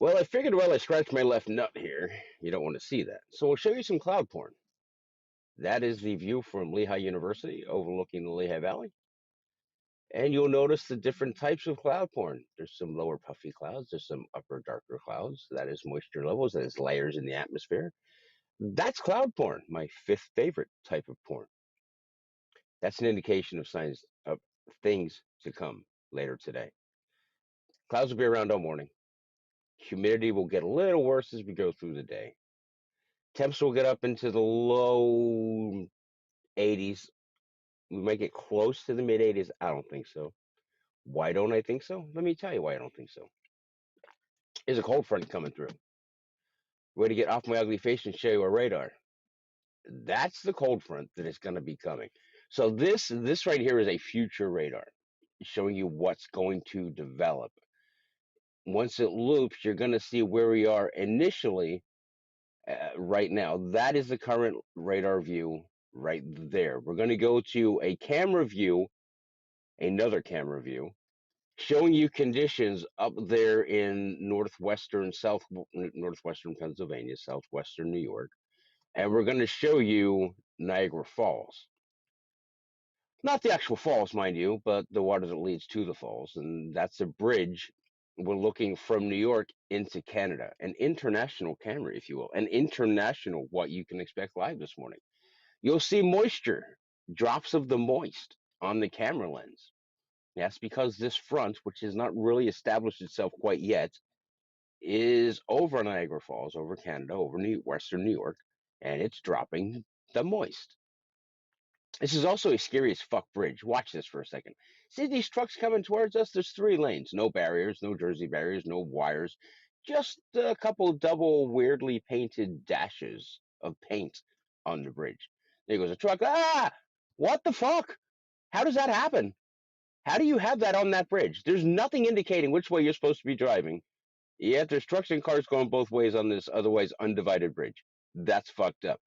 Well, I figured while I scratch my left nut here, you don't want to see that. So I'll show you some cloud porn. That is the view from Lehigh University overlooking the Lehigh Valley. And you'll notice the different types of cloud porn. There's some lower puffy clouds, there's some upper darker clouds. That is moisture levels, that is layers in the atmosphere. That's cloud porn, my fifth favorite type of porn. That's an indication of signs of things to come later today. Clouds will be around all morning. Humidity will get a little worse as we go through the day. Temps will get up into the low 80s. We might get close to the mid 80s. I don't think so. Why don't I think so? Let me tell you why I don't think so. There's a cold front coming through. We're going to get off my ugly face and show you a radar. That's the cold front that is going to be coming. So this right here is a future radar showing you what's going to develop. Once it loops, you're going to see where we are initially right now. That is the current radar view right there. We're going to go to a camera view, another camera view, showing you conditions up there in northwestern Pennsylvania, southwestern New York, and we're going to show you Niagara Falls. Not the actual falls, mind you, but the water that leads to the falls, and that's a bridge. We're looking from New York into Canada, an international camera, if you will, an international what you can expect live this morning. You'll see moisture, drops of the moist on the camera lens. That's because this front, which has not really established itself quite yet, is over Niagara Falls, over Canada, over Western New York, and it's dropping the moist. This is also a scary as fuck bridge. Watch this for a second. See these trucks coming towards us? There's three lanes, no barriers, no Jersey barriers, no wires, just a couple double weirdly painted dashes of paint on the bridge. There goes a truck. Ah! What the fuck? How does that happen? How do you have that on that bridge? There's nothing indicating which way you're supposed to be driving. Yet there's trucks and cars going both ways on this otherwise undivided bridge. That's fucked up.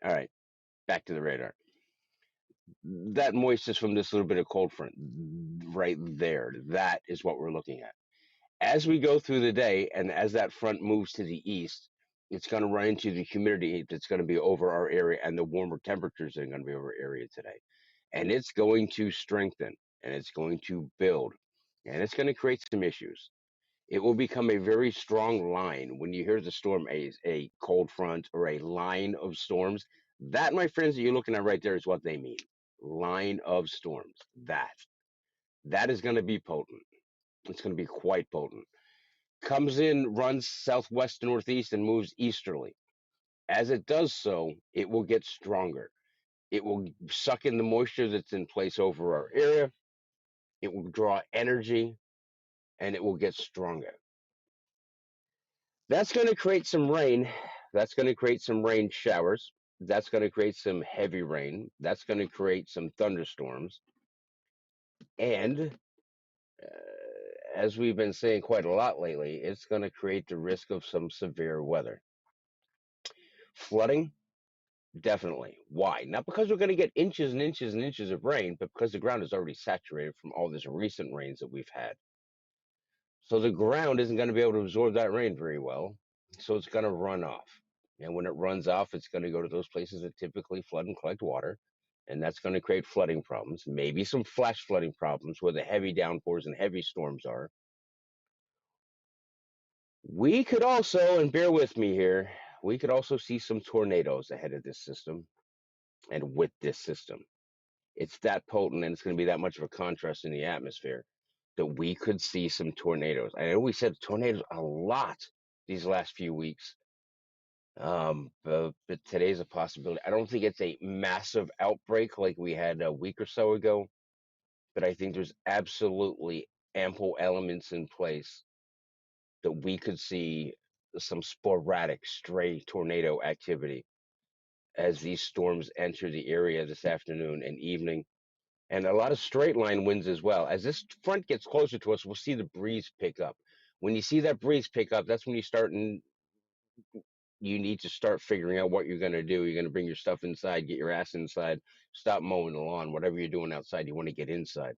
All right, back to the radar. That moist is from this little bit of cold front right there. That is what we're looking at. As we go through the day and as that front moves to the east, it's going to run into the humidity that's going to be over our area and the warmer temperatures that are going to be over our area today. And it's going to strengthen and it's going to build and it's going to create some issues. It will become a very strong line when you hear the storm, a cold front or a line of storms. That, my friends, that you're looking at right there is what they mean. Line of storms. That is going to be potent. It's going to be quite potent. Comes in, runs southwest to northeast, and moves easterly. As it does so, it will get stronger. It will suck in the moisture that's in place over our area. It will draw energy, and it will get stronger. That's going to create some rain. That's going to create some rain showers. That's going to create some heavy rain. That's going to create some thunderstorms. And as we've been saying quite a lot lately, it's going to create the risk of some severe weather. Flooding, definitely. Why? Not because we're going to get inches and inches and inches of rain, but because the ground is already saturated from all this recent rains that we've had. So the ground isn't going to be able to absorb that rain very well. So it's going to run off. And when it runs off, it's going to go to those places that typically flood and collect water. And that's going to create flooding problems, maybe some flash flooding problems where the heavy downpours and heavy storms are. We could also, and bear with me here, we could also see some tornadoes ahead of this system and with this system. It's that potent and it's going to be that much of a contrast in the atmosphere that we could see some tornadoes. I know we said tornadoes a lot these last few weeks, but today's a possibility. I don't think it's a massive outbreak like we had a week or so ago, but I think there's absolutely ample elements in place that we could see some sporadic stray tornado activity as these storms enter the area this afternoon and evening. And a lot of straight line winds as well. As this front gets closer to us, we'll see the breeze pick up. When you see that breeze pick up, that's when you need to start figuring out what you're going to do. You're going to bring your stuff inside, get your ass inside, stop mowing the lawn, whatever you're doing outside, you want to get inside.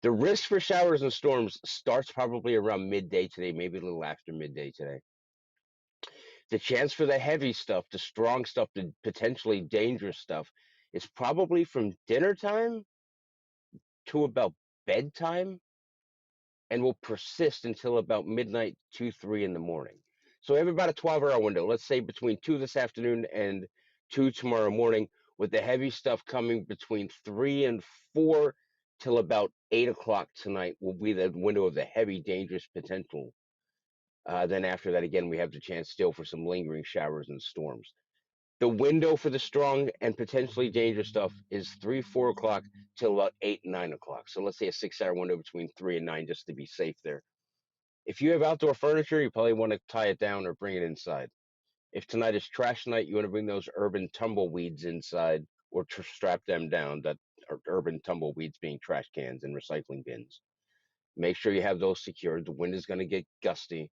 The risk for showers and storms starts probably around midday today, maybe a little after midday today. The chance for the heavy stuff, the strong stuff, the potentially dangerous stuff is probably from dinner time to about bedtime and will persist until about midnight, 2, 3 in the morning. So we have about a 12-hour window, let's say between 2 this afternoon and 2 tomorrow morning, with the heavy stuff coming between 3 and 4 till about 8 o'clock tonight will be the window of the heavy, dangerous potential. Then after that, again, we have the chance still for some lingering showers and storms. The window for the strong and potentially dangerous stuff is 3, 4 o'clock till about 8, 9 o'clock. So let's say a 6-hour window between 3 and 9 just to be safe there. If you have outdoor furniture, you probably want to tie it down or bring it inside. If tonight is trash night, you want to bring those urban tumbleweeds inside or strap them down. That are urban tumbleweeds being trash cans and recycling bins. Make sure you have those secured. The wind is going to get gusty,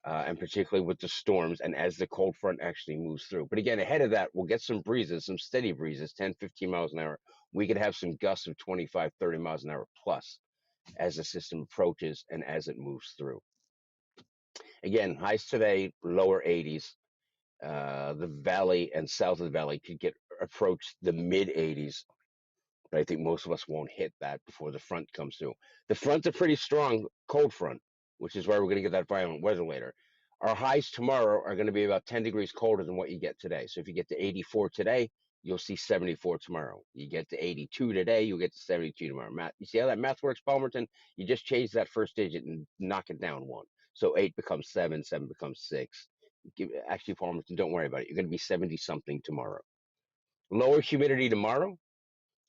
and particularly with the storms and as the cold front actually moves through. But again, ahead of that, we'll get some breezes, some steady breezes, 10, 15 miles an hour. We could have some gusts of 25, 30 miles an hour plus as the system approaches and as it moves through. Again, highs today, lower 80s. The valley and south of the valley could get approach the mid 80s, but I think most of us won't hit that before the front comes through. The front's a pretty strong cold front, which is why we're going to get that violent weather later. Our highs tomorrow are going to be about 10 degrees colder than what you get today. So if you get to 84 today, you'll see 74 tomorrow. You get to 82 today, you'll get to 72 tomorrow. Math, you see how that math works, Palmerton? You just change that first digit and knock it down one. So 8 becomes 7, 7 becomes 6. Actually, Palmerton, don't worry about it. You're going to be 70 something tomorrow. Lower humidity tomorrow,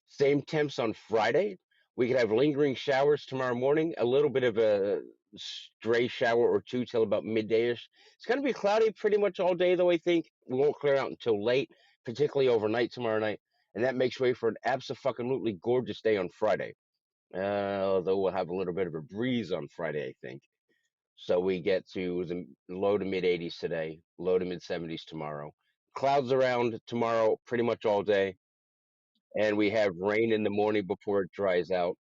same temps on Friday. We could have lingering showers tomorrow morning, a little bit of a stray shower or two till about midday-ish. It's going to be cloudy pretty much all day, though, I think. We won't clear out until late, particularly overnight tomorrow night. And that makes way for an abso-fucking-lutely gorgeous day on Friday. Although we'll have a little bit of a breeze on Friday, I think. So we get to the low to mid 80s today, low to mid 70s tomorrow. Clouds around tomorrow pretty much all day, and we have rain in the morning before it dries out.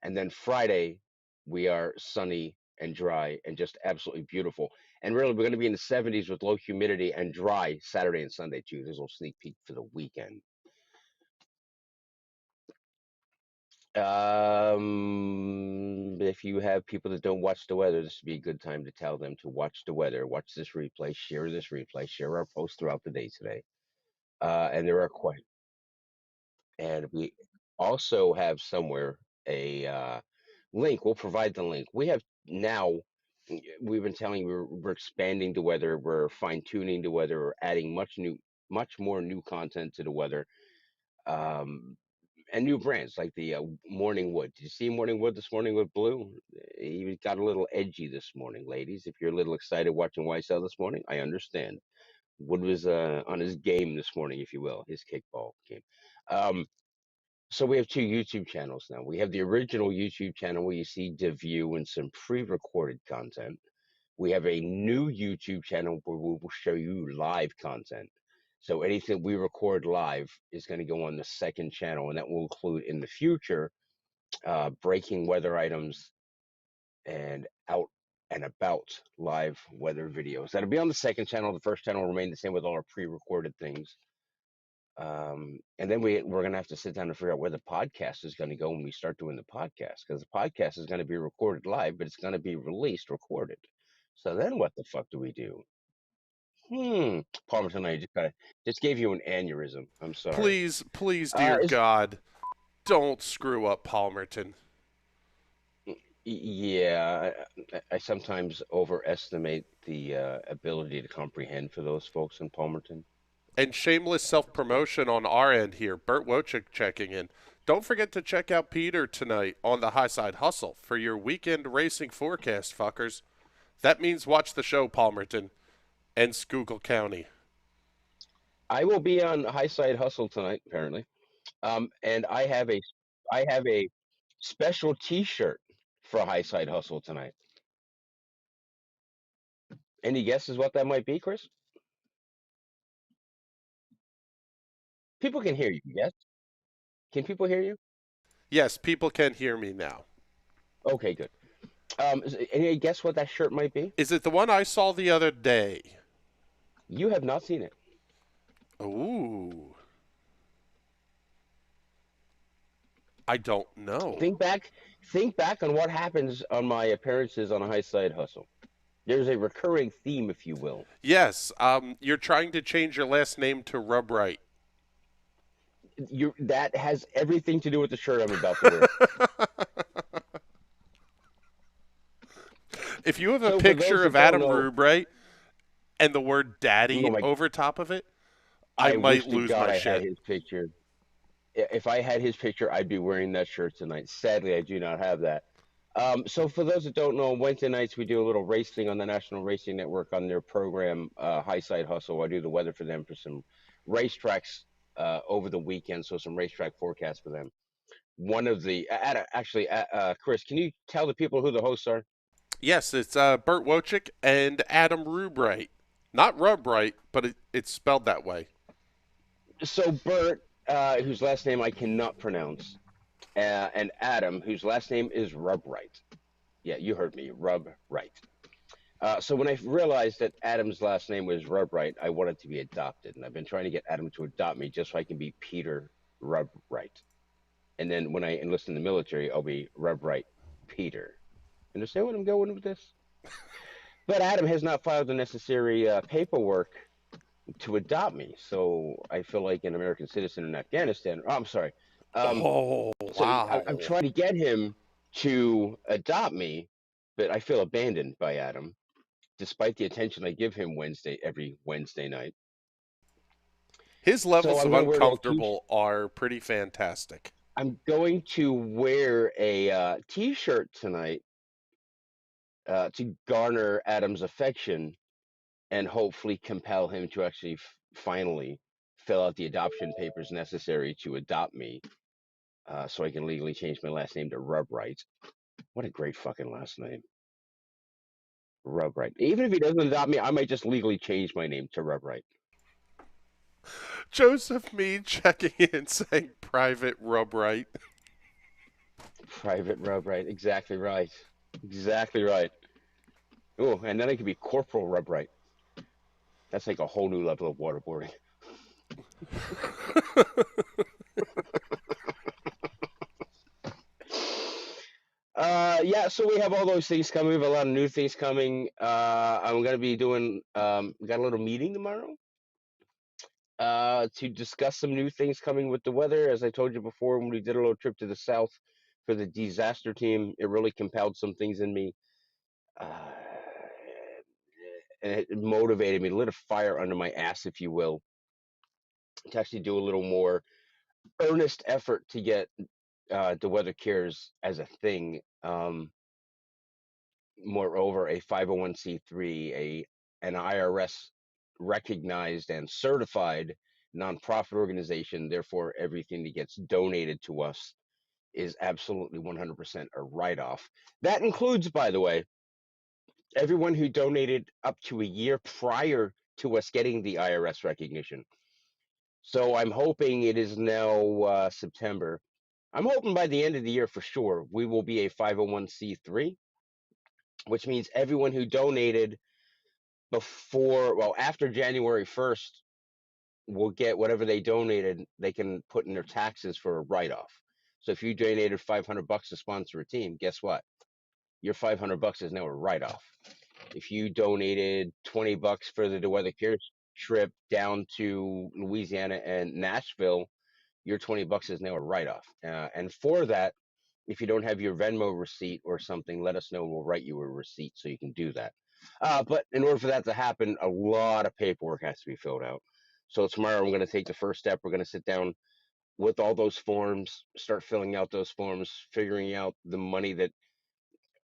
And then Friday, we are sunny and dry and just absolutely beautiful. And really, we're going to be in the 70s with low humidity and dry Saturday and Sunday, too. There's a little sneak peek for the weekend. If you have people that don't watch the weather, this would be a good time to tell them to watch the weather, watch this replay, share our post throughout the day today. And there are quite, and we also have somewhere a link. We'll provide the link. We have now, we've been telling you we're expanding the weather, we're fine tuning the weather, we're adding much more new content to the weather. Um, and new brands like the Morning Wood. Did you see Morning Wood this morning with Blue? He got a little edgy this morning, ladies. If you're a little excited watching YSL this morning, I understand. Wood was on his game this morning, if you will, his kickball game. Um, so we have two YouTube channels now. We have the original YouTube channel where you see DeView and some pre-recorded content. We have a new YouTube channel where we will show you live content. So anything we record live is going to go on the second channel, and that will include in the future breaking weather items and out and about live weather videos. That'll be on the second channel. The first channel will remain the same with all our pre-recorded things. And then we're gonna have to sit down and figure out where the podcast is gonna go when we start doing the podcast, because the podcast is gonna be recorded live, but it's gonna be released recorded. So then what the fuck do we do? Palmer tonight just gave you an aneurysm. I'm sorry. Please, please, dear Is God, don't screw up Palmerton. Yeah, I sometimes overestimate the ability to comprehend for those folks in Palmerton. And shameless self promotion on our end here. Bert Wojcik checking in. Don't forget to check out Peter tonight on the High Side Hustle for your weekend racing forecast, fuckers. That means watch the show, Palmerton and Schuylkill County. I will be on High Side Hustle tonight, apparently. And I have a special T-shirt for High Side Hustle tonight. Any guesses what that might be, Chris? People can hear you. Yes? Can people hear you? Yes, people can hear me now. Okay, good. Any guess what that shirt might be? Is it the one I saw the other day? You have not seen it. Ooh, I don't know. Think back, think back on what happens on my appearances on a high side hustle. There's a recurring theme, if you will. Yes, you're trying to change your last name to Rubright. That has everything to do with the shirt I'm about to wear. If you have a So for those picture that of don't Adam know, Rubright and the word oh daddy my, over top of it, I I might wish to lose God my I had shit. his picture. If I had his picture, I'd be wearing that shirt tonight. Sadly, I do not have that. So for those that don't know, Wednesday nights we do a little racing on the National Racing Network on their program, High Side Hustle. I do the weather for them for some racetracks over the weekend, so some racetrack forecasts for them. One of the, actually, Chris, can you tell the people who the hosts are? Yes, it's Bert Wojcik and Adam Rubright. Not Rubright, but it's spelled that way. So Bert, whose last name I cannot pronounce, and Adam, whose last name is Rubright. Yeah, you heard me, Rubright. So when I realized that Adam's last name was Rubright, I wanted to be adopted, and I've been trying to get Adam to adopt me just so I can be Peter Rubright. And then when I enlist in the military, I'll be Rubright Peter. Understand what I'm going with this? But Adam has not filed the necessary paperwork to adopt me, so I feel like an American citizen in Afghanistan. Oh, I'm sorry. Um, Oh, I'm wow. trying to get him to adopt me, but I feel abandoned by Adam, despite the attention I give him every Wednesday night. His So levels I'm of going to wear a little uncomfortable are pretty fantastic. I'm going to wear a t-shirt tonight to garner Adam's affection and hopefully compel him to actually finally fill out the adoption papers necessary to adopt me, so I can legally change my last name to Rubright. What a great fucking last name, Rubright. Even if he doesn't adopt me, I might just legally change my name to Rubright. Joseph Me checking in saying Private Rubright. Private Rubright. Exactly right. Exactly right. Oh, and then I could be Corporal Rubright. That's like a whole new level of waterboarding. Yeah, so we have all those things coming. We have a lot of new things coming. I'm gonna be doing. We got a little meeting tomorrow. To discuss some new things coming with the weather. As I told you before, when we did a little trip to the south for the disaster team, it really compelled some things in me. Uh, and it motivated me, lit a fire under my ass, if you will, to actually do a little more earnest effort to get the weather cares as a thing. Moreover, a 501c3, an IRS recognized and certified nonprofit organization. Therefore, everything that gets donated to us is absolutely 100% a write off. That includes, by the way, everyone who donated up to a year prior to us getting the IRS recognition. So I'm hoping it is now September. I'm hoping by the end of the year for sure we will be a 501c3, which means everyone who donated after January 1st will get whatever they donated, they can put in their taxes for a write off. So if you donated $500 to sponsor a team, guess what? Your $500 is now a write off. If you donated $20 for the DeWeather Cares trip down to Louisiana and Nashville, your $20 is now a write off. And for that, if you don't have your Venmo receipt or something, let us know. We'll write you a receipt so you can do that. But in order for that to happen, a lot of paperwork has to be filled out. So tomorrow I'm going to take the first step. We're going to sit down with all those forms, start filling out those forms, figuring out the money that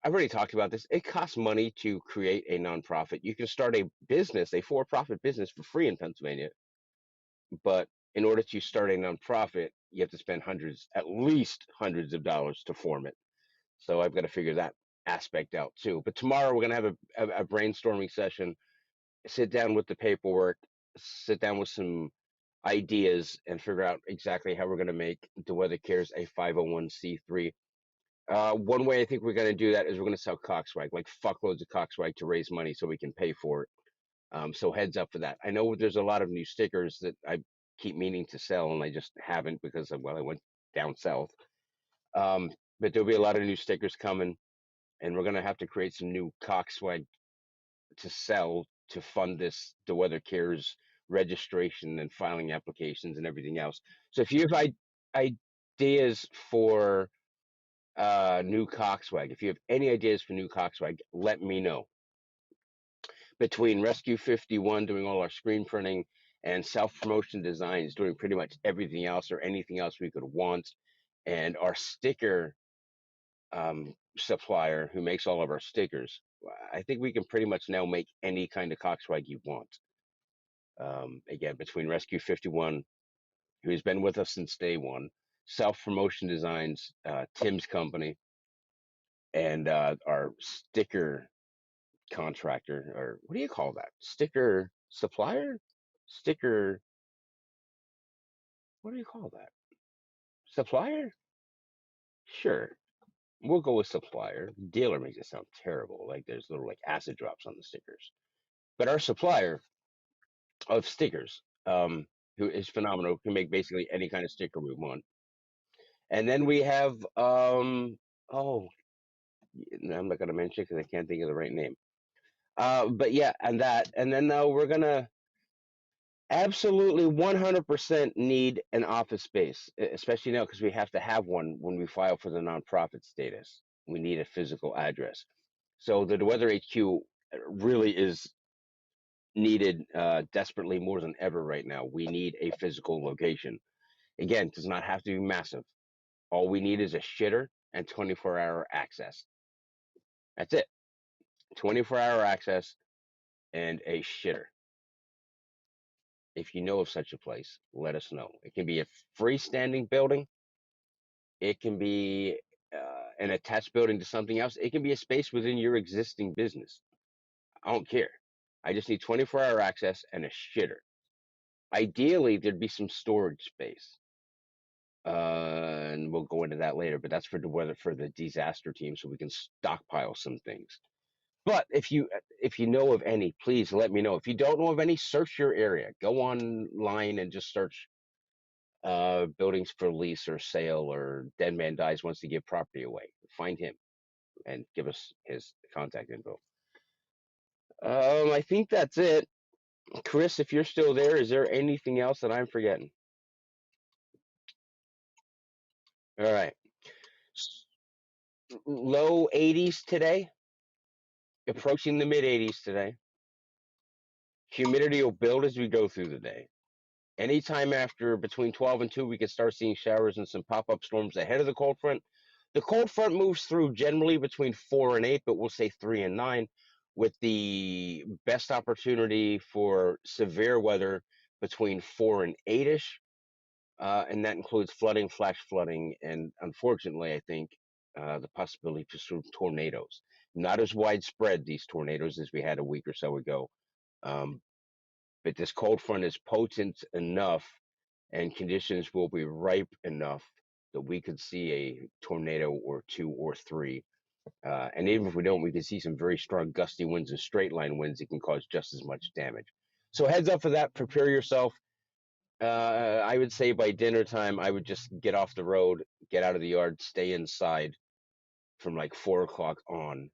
I've already talked about this. It costs money to create a nonprofit. You can start a business, a for-profit business for free in Pennsylvania, but in order to start a nonprofit, you have to spend hundreds, at least hundreds of dollars to form it. So I've got to figure that aspect out too. But tomorrow we're going to have a brainstorming session, sit down with the paperwork, sit down with some ideas, and figure out exactly how we're going to make the Weather Cares a 501c3. One way I think we're going to do that is we're going to sell Coxswag, like fuckloads of Coxswag to raise money so we can pay for it. So heads up for that. I know there's a lot of new stickers that I keep meaning to sell and I just haven't because well, I went down south. But there'll be a lot of new stickers coming, and we're going to have to create some new Coxswag to sell to fund this DeWeather Cares registration and filing applications and everything else. So if you have ideas for new Coxswag, if you have any ideas for new Coxswag, let me know. Between Rescue 51 doing all our screen printing and self promotion designs doing pretty much everything else or anything else we could want, and our sticker supplier who makes all of our stickers, I think we can pretty much now make any kind of Coxswag you want. Again, between Rescue 51, who's been with us since day one, Self Promotion Designs, Tim's company, and our sticker contractor, or what do you call that? Sticker supplier? Sticker, what do you call that? Supplier? Sure. We'll go with supplier. Dealer makes it sound terrible, like there's little like acid drops on the stickers. But our supplier of stickers, who is phenomenal, can make basically any kind of sticker we want. And then we have, oh, I'm not gonna mention it because I can't think of the right name. But yeah, and that, and then we're gonna absolutely 100% need an office space, especially now because we have to have one when we file for the nonprofit status. We need a physical address. So the Weather HQ really is needed desperately more than ever right now. We need a physical location. Again, it does not have to be massive. All we need is a shitter and 24-hour access. That's it. 24-hour access and a shitter. If you know of such a place, let us know. It can be a freestanding building. It can be an attached building to something else. It can be a space within your existing business. I don't care. I just need 24-hour access and a shitter. Ideally, there'd be some storage space. And we'll go into that later, but that's for the weather for the disaster team, so we can stockpile some things. But if you know of any, please let me know. If you don't know of any, search your area. Go online and just search buildings for lease or sale, or dead man dies wants to give property away. Find him and give us his contact info. I think that's it. Chris, if you're still there, is there anything else that I'm forgetting? All right. Low 80s today, approaching the mid 80s today. Humidity will build as we go through the day. Anytime after between 12 and 2, we can start seeing showers and some pop up storms ahead of the cold front. The cold front moves through generally between 4 and 8, but we'll say 3 and 9, with the best opportunity for severe weather between 4 and 8 ish. And that includes flooding, flash flooding, and unfortunately, I think the possibility for some tornadoes. Not as widespread, these tornadoes, as we had a week or so ago. Um, but this cold front is potent enough and conditions will be ripe enough that we could see a tornado or two or three. And even if we don't, we can see some very strong gusty winds and straight line winds that can cause just as much damage. So heads up for that. Prepare yourself. I would say by dinner time, I would just get off the road, get out of the yard, stay inside from like 4 o'clock on,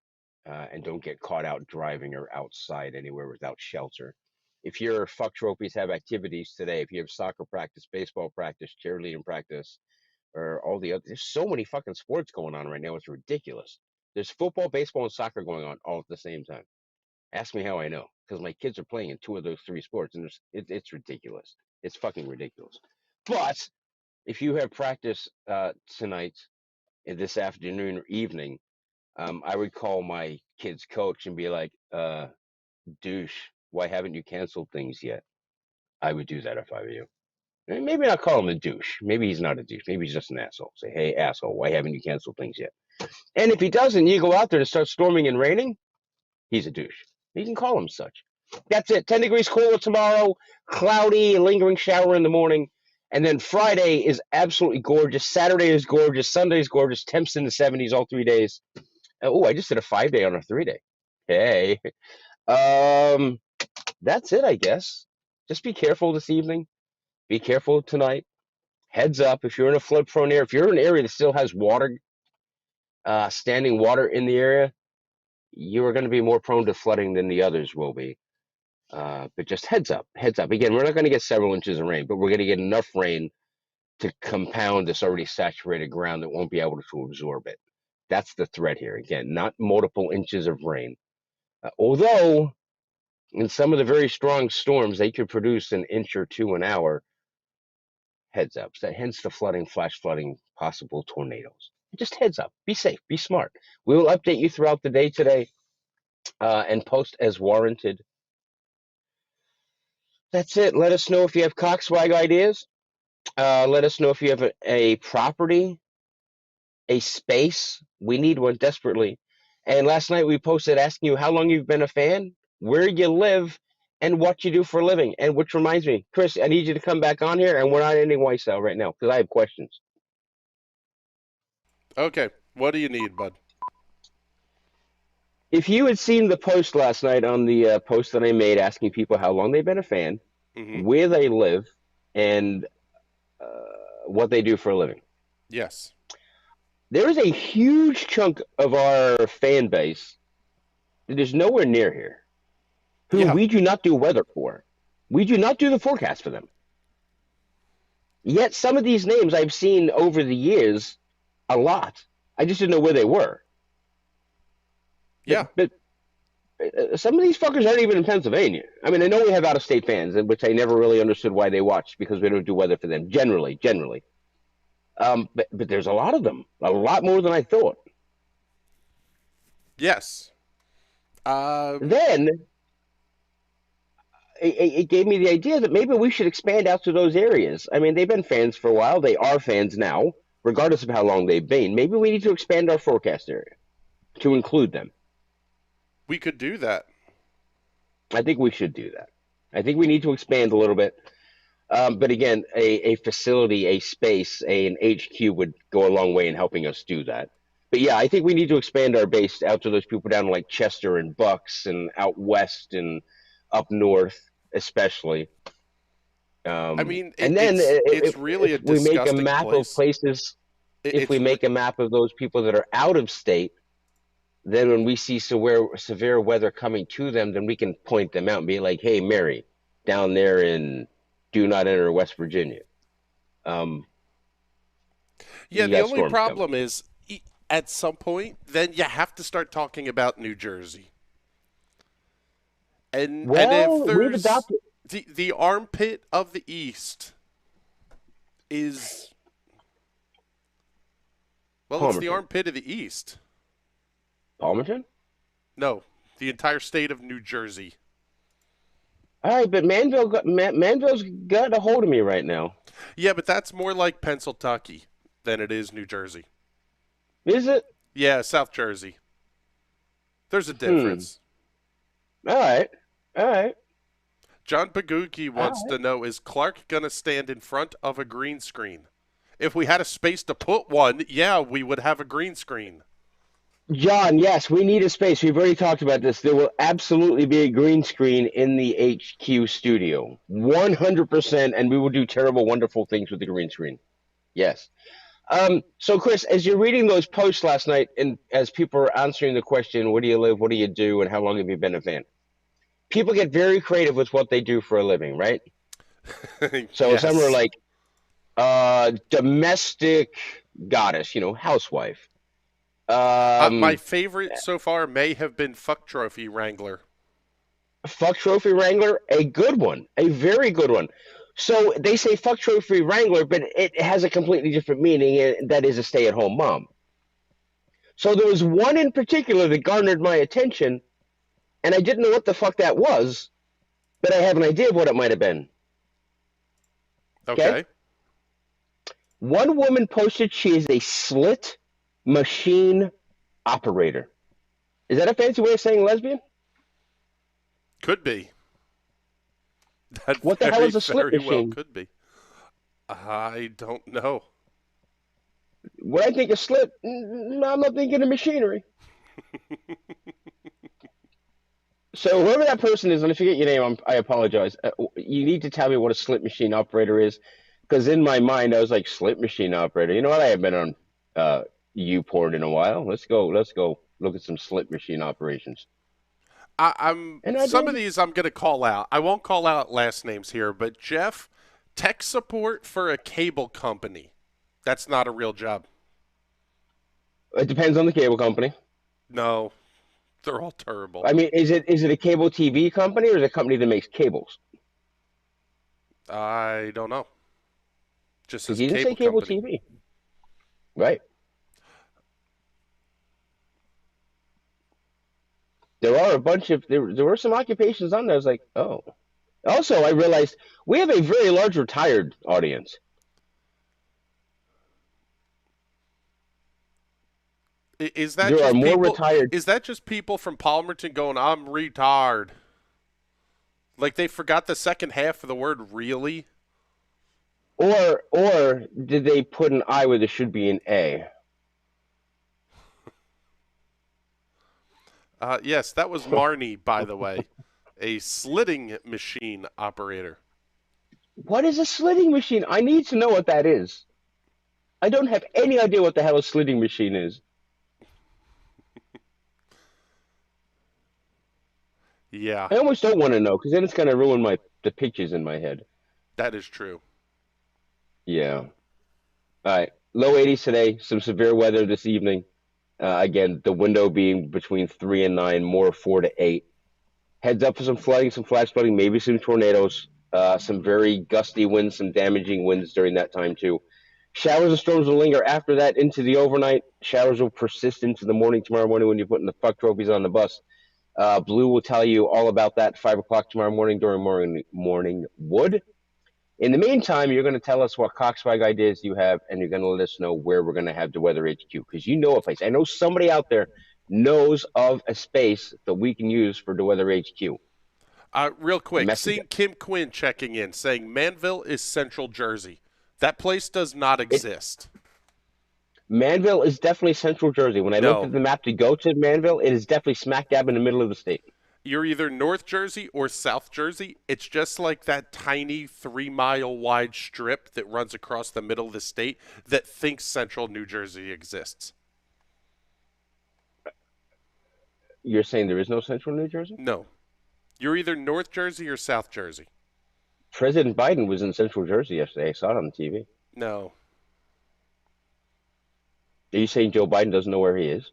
and don't get caught out driving or outside anywhere without shelter. If your fuck trophies have activities today, if you have soccer practice, baseball practice, cheerleading practice, or all the other, there's so many fucking sports going on right now. It's ridiculous. There's football, baseball, and soccer going on all at the same time. Ask me how I know, because my kids are playing in two of those three sports, and it's ridiculous. It's fucking ridiculous. But if you have practice tonight, this afternoon or evening, I would call my kid's coach and be like, douche, why haven't you canceled things yet? I would do that if I were you. And maybe not call him a douche. Maybe he's not a douche. Maybe he's just an asshole. Say, hey, asshole, why haven't you canceled things yet? And if he doesn't, you go out there and start storming and raining, he's a douche. You can call him such. That's it. 10 degrees cooler tomorrow, cloudy, lingering shower in the morning. And then Friday is absolutely gorgeous. Saturday is gorgeous. Sunday is gorgeous. Temps in the 70s all 3 days. Oh, I just did a 5 day on a 3 day. Hey. Um, that's it, I guess. Just be careful this evening. Be careful tonight. Heads up if you're in a flood prone area, if you're in an area that still has water, standing water in the area, you are going to be more prone to flooding than the others will be. But just heads up, heads up. Again, we're not going to get several inches of rain, but we're going to get enough rain to compound this already saturated ground that won't be able to absorb it. That's the threat here. Again, not multiple inches of rain. Although, in some of the very strong storms, they could produce an inch or two an hour. Heads up. So hence the flooding, flash flooding, possible tornadoes. Just heads up. Be safe. Be smart. We will update you throughout the day today and post as warranted. That's it. Let us know if you have cockswag ideas. Let us know if you have a property, a space. We need one desperately. And last night we posted asking you how long you've been a fan, where you live, and what you do for a living. And which reminds me, Chris, I need you to come back on here, and we're not ending White Cell right now because I have questions. Okay, what do you need, bud? If you had seen the post last night on the post that I made asking people how long they've been a fan, Mm-hmm. where they live, and what they do for a living, Yes. there is a huge chunk of our fan base that is nowhere near here, who Yeah. we do not do weather for. We do not do the forecast for them. Yet some of these names I've seen over the years a lot. I just didn't know where they were. But, Yeah. but some of these fuckers aren't even in Pennsylvania. I mean, I know we have out of state fans, which I never really understood why they watch because we don't do weather for them generally. But there's a lot of them, a lot more than I thought. Yes. Um. Then it gave me the idea that maybe we should expand out to those areas. I mean, they've been fans for a while. They are fans now, regardless of how long they've been. Maybe we need to expand our forecast area to include them. We could do that. I think we should do that. I think we need to expand a little bit. But again, a facility, a space, an HQ would go a long way in helping us do that. But yeah, I think we need to expand our base out to those people down like Chester and Bucks and out west and up north, especially. I mean, And then it's really a if we make a disgusting map of place. places, if It's we make a map of those people that are out of state, then when we see severe weather coming to them, then we can point them out and be like, "Hey, Mary, down there in do not enter West Virginia. Um, yeah. you The got only storms coming." problem is, at some point, then you have to start talking about New Jersey. And if Well, we've there's adopted the armpit of the East is, well, it's the Palmerton. armpit of the East. Palmerton? No, the entire state of New Jersey. All right, but Manville's got a hold of me right now. Yeah, but that's more like Pennsylvania than it is New Jersey. Is it? Yeah, South Jersey. There's a Hmm. difference. All right. All right. John Paguki All wants right. to know, is Clark going to stand in front of a green screen? If we had a space to put one, yeah, we would have a green screen. John, yes, we need a space. We've already talked about this. There will absolutely be a green screen in the HQ studio. 100%, and we will do terrible, wonderful things with the green screen. Yes. So, Chris, as you're reading those posts last night, and as people are answering the question, where do you live, what do you do, and how long have you been a fan? People get very creative with what they do for a living, right? So some are Yes. like domestic goddess, housewife. My Um, favorite so far may have been Fuck Trophy Wrangler. Fuck trophy wrangler, a good one, a very good one. So they say fuck trophy wrangler, but it has a completely different meaning, and that is a stay-at-home mom. So there was one in particular that garnered my attention, and I didn't know what the fuck that was, but I have an idea of what it might have been. Okay? Okay. One woman posted she is a slit machine operator. Is that a fancy way of saying lesbian? Could be. That What the hell very, is a slit very well machine? could be. I don't know. When I think of slit, I'm not thinking of machinery. So whoever that person is, and I forget your name, I apologize. You need to tell me what a slit machine operator is, because in my mind I was like slit machine operator. You know what? I haven't been on uh, porn in a while. Let's go look at some slit machine operations. I'm And I some of did. these I'm gonna call out. I won't call out last names here, but Jeff, tech support for a cable company. That's not a real job. It depends on the cable company. No, they're all terrible. I mean, is it a cable TV company or is it a company that makes cables? I don't know. Just Because as you didn't say cable cable company. TV, right? There are a bunch of there were some occupations on there. I was like, oh. Also, I realized we have a very large retired audience. Is that There are just more people? retired, Is that just people from Palmerton going, "I'm retard"? Like they forgot the second half of the word "really." or did they put an I where there should be an A? Yes, that was Marnie, by the way, a slitting machine operator. What is a slitting machine? I need to know what that is. I don't have any idea what the hell a slitting machine is. Yeah, I almost don't want to know because then it's going to ruin my the pictures in my head. that is true. Yeah. All right. Low 80s today. Some severe weather this evening. Again, the window being between 3 and 9, more 4 to 8. Heads up for some flooding, some flash flooding, maybe some tornadoes, some very gusty winds, some damaging winds during that time too. Showers and storms will linger after that into the overnight. Showers will persist into the morning tomorrow morning when you're putting the fuck trophies on the bus. Blue will tell you all about that at 5 o'clock tomorrow morning during morning wood. In the meantime, you're going to tell us what Coxwag ideas you have, and you're going to let us know where we're going to have DeWeather HQ because you know a place. I know somebody out there knows of a space that we can use for DeWeather HQ. Real quick, Message seeing us. Kim Quinn checking in saying Manville is Central Jersey. That place does not It exist. Manville is definitely Central Jersey. When I looked at No, the map to go to Manville, it is definitely smack dab in the middle of the state. you're either North Jersey or South Jersey. It's just like that tiny 3 mile wide strip that runs across the middle of the state that thinks Central New Jersey exists. You're saying there is no Central New Jersey? No, you're either North Jersey or South Jersey. President Biden was in Central Jersey yesterday. I saw it on TV. No, Are you saying Joe Biden doesn't know where he is?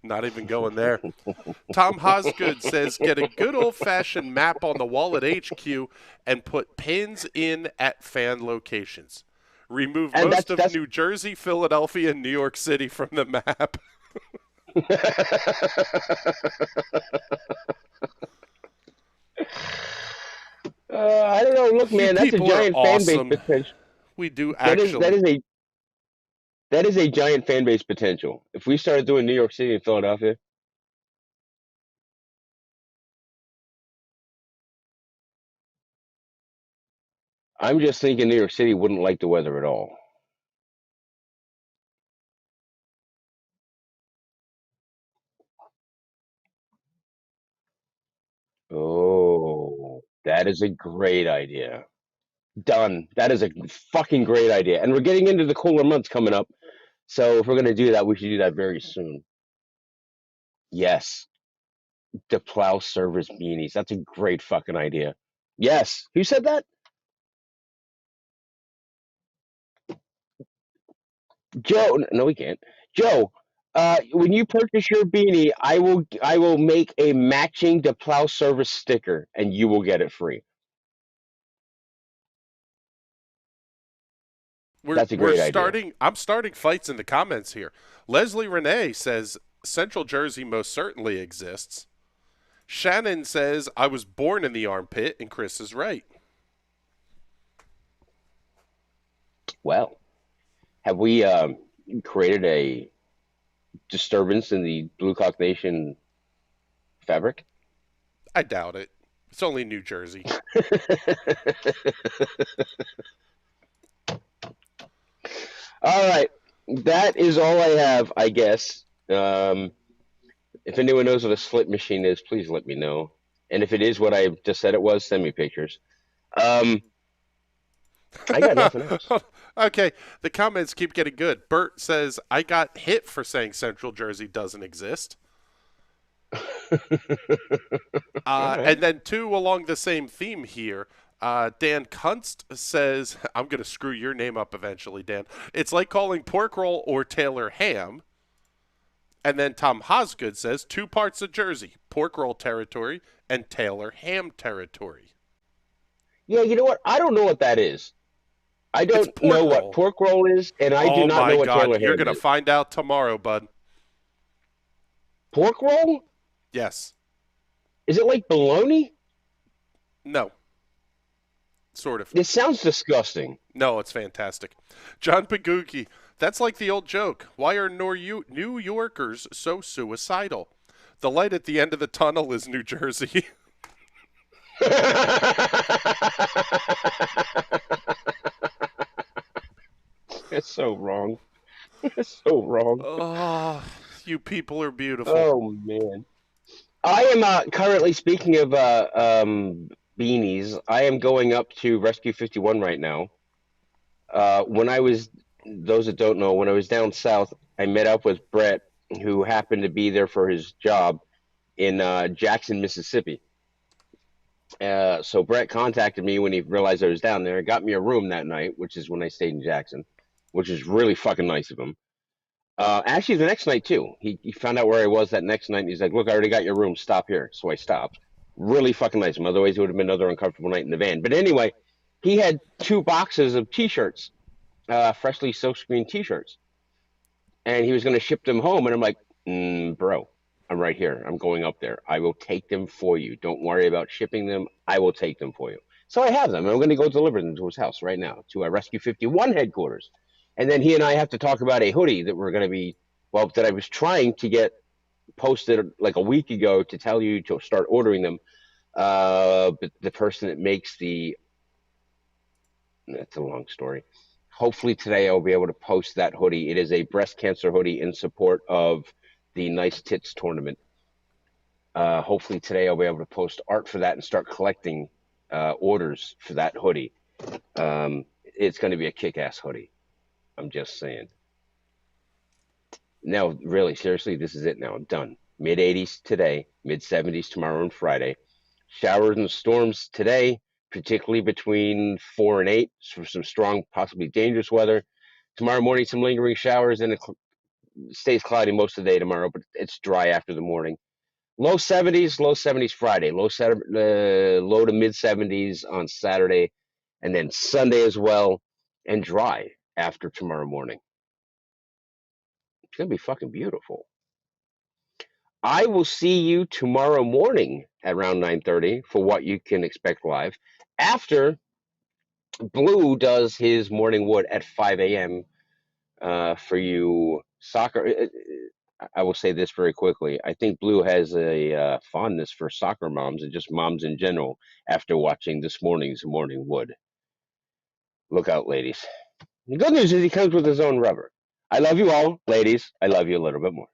not even going there. Tom Hosgood says get a good old fashioned map on the wall at HQ and put pins in at fan locations. Remove And most that's of that's New Jersey, Philadelphia, and New York City from the map. I don't know. Look, You man, that's a people are giant fan base awesome. potential. We do That is that actually. is a that is a giant fan base potential. If we started doing New York City and Philadelphia, I'm just thinking New York City wouldn't like the weather at all. Oh, that is a great idea. Done. That is a fucking great idea. And we're getting into the cooler months coming up. So if we're gonna do that, we should do that very soon. Yes, the plow service beanies. That's a great fucking idea. Yes. Who said that? Joe. No, we can't. Joe. When you purchase your beanie, I will make a matching the plow service sticker, and you will get it free. That's a We're great idea. starting. I'm starting fights in the comments here. Leslie Renee says Central Jersey most certainly exists. Shannon says I was born in the armpit, and Chris is right. Well, have we created a disturbance in the Blue Cock Nation fabric? I doubt it. It's only New Jersey. All right, that is all I have, I guess. If anyone knows what a slip machine is, please let me know. And if it is what I just said it was, send me pictures. Um, I got nothing else. Okay, the comments keep getting good. Bert says, I got hit for saying Central Jersey doesn't exist. All right. And then two along the same theme here. Dan Kunst says, I'm going to screw your name up eventually, Dan. It's like calling pork roll or Taylor ham. And then Tom Hosgood says, two parts of Jersey, pork roll territory and Taylor ham territory. Yeah, you know what? I don't know what that is. I It's don't know pork what roll. pork roll is, and I do Oh not my know what God. Taylor You're ham going to is. find out tomorrow, bud. Pork roll? Yes. Is it like bologna? No. Sort of. It sounds disgusting. No, it's fantastic. John Paguki, that's like the old joke. Why are New Yorkers so suicidal? The light at the end of the tunnel is New Jersey. It's so wrong. It's so wrong. Oh, you people are beautiful. Oh man. I am currently speaking of beanies. I am going up to Rescue 51 right now. When I was, those that don't know, when I was down south, I met up with Brett, who happened to be there for his job in Jackson, Mississippi. So Brett contacted me when he realized I was down there, got me a room that night, which is when I stayed in Jackson, which is really fucking nice of him. Actually, the next night too, he found out where I was that next night, and he's like, "Look, I already got your room. Stop here." So I stopped. Really fucking nice of him. Otherwise, it would have been another uncomfortable night in the van. But anyway, he had two boxes of T-shirts, freshly silkscreen T-shirts, and he was going to ship them home. And I'm like, "Bro, I'm right here. I'm going up there. I will take them for you. Don't worry about shipping them. I will take them for you." So I have them. And I'm going to go deliver them to his house right now, to our Rescue 51 headquarters. And then he and I have to talk about a hoodie that we're going to be, well, that I was trying to get posted like a week ago to tell you to start ordering them. But the person that makes that's a long story. Hopefully today I'll be able to post that hoodie. It is a breast cancer hoodie in support of the Nice Tits tournament. Hopefully today I'll be able to post art for that and start collecting orders for that hoodie. It's going to be a kick-ass hoodie. I'm just saying. No, really, seriously, this is it now. I'm done. Mid 80s today, mid 70s tomorrow and Friday. Showers and storms today, particularly between 4 and 8 for some strong, possibly dangerous weather. Tomorrow morning, some lingering showers, and it stays cloudy most of the day tomorrow, but it's dry after the morning. Low 70s Friday, low to mid 70s on Saturday, and then Sunday as well, and dry after tomorrow morning. It's gonna be fucking beautiful. I will see you tomorrow morning at around 9:30 for what you can expect live. After Blue does his morning wood at 5 a.m. For you soccer. I will say this very quickly. I think Blue has a fondness for soccer moms and just moms in general after watching this morning's morning wood. Look out, ladies. The good news is he comes with his own rubber. I love you all, ladies. I love you a little bit more.